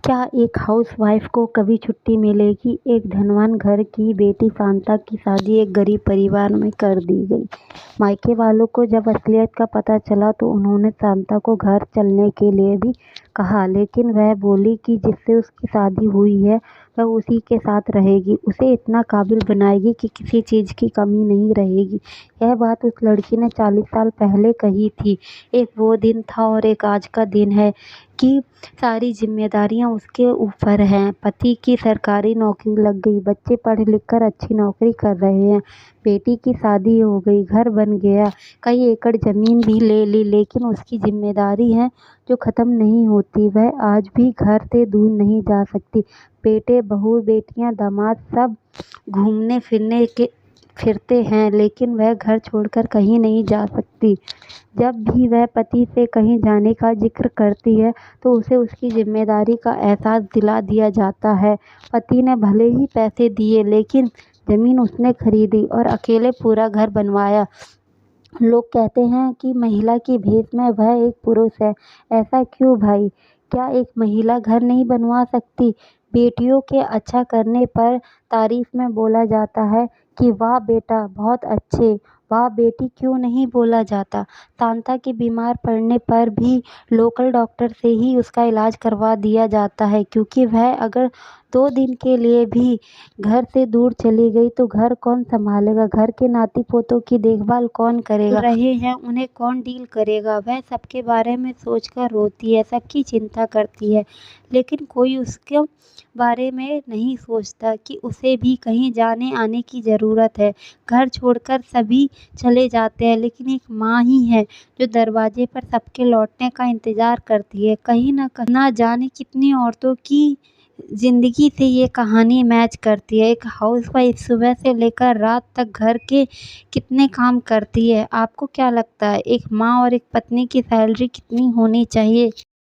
क्या एक हाउसवाइफ को कभी छुट्टी मिलेगी? एक धनवान घर की बेटी शांता की शादी एक गरीब परिवार में कर दी गई। मायके वालों को जब असलियत का पता चला तो उन्होंने शांता को घर चलने के लिए भी कहा, लेकिन वह बोली कि जिससे उसकी शादी हुई है वह उसी के साथ रहेगी, उसे इतना काबिल बनाएगी कि किसी चीज़ की कमी नहीं रहेगी। यह बात उस लड़की ने 40 साल पहले कही थी। एक वो दिन था और एक आज का दिन है कि सारी जिम्मेदारियां उसके ऊपर हैं। पति की सरकारी नौकरी लग गई, बच्चे पढ़ लिख कर अच्छी नौकरी कर रहे हैं, बेटी की शादी हो गई, घर बन गया, कई एकड़ ज़मीन भी ले ली, लेकिन उसकी जिम्मेदारी है जो ख़त्म नहीं होती। वह आज भी घर से दूर नहीं जा सकती। बेटे, बहू, बेटियां, दामाद सब घूमने फिरते हैं, लेकिन वह घर छोड़कर कहीं नहीं जा सकती। जब भी वह पति से कहीं जाने का जिक्र करती है तो उसे उसकी जिम्मेदारी का एहसास दिला दिया जाता है। पति ने भले ही पैसे दिए, लेकिन ज़मीन उसने खरीदी और अकेले पूरा घर बनवाया। लोग कहते हैं कि महिला की भेष में वह एक पुरुष है। ऐसा क्यों भाई? क्या एक महिला घर नहीं बनवा सकती? बेटियों के अच्छा करने पर तारीफ में बोला जाता है कि वाह बेटा बहुत अच्छे, वाह बेटी क्यों नहीं बोला जाता। शांता के बीमार पड़ने पर भी लोकल डॉक्टर से ही उसका इलाज करवा दिया जाता है, क्योंकि वह अगर 2 दिन के लिए भी घर से दूर चली गई तो घर कौन संभालेगा, घर के नाती पोतों की देखभाल कौन करेगा, रहे हैं उन्हें कौन डील करेगा। वह सबके बारे में सोचकर रोती है, सबकी चिंता करती है, लेकिन कोई उसके बारे में नहीं सोचता कि उसे भी कहीं जाने आने की ज़रूरत है। घर छोड़कर सभी चले जाते हैं, लेकिन एक माँ ही है जो दरवाजे पर सबके लौटने का इंतज़ार करती है। कहीं ना जाने कितनी औरतों की ज़िंदगी से ये कहानी मैच करती है। एक हाउसवाइफ सुबह से लेकर रात तक घर के कितने काम करती है। आपको क्या लगता है, एक माँ और एक पत्नी की सैलरी कितनी होनी चाहिए?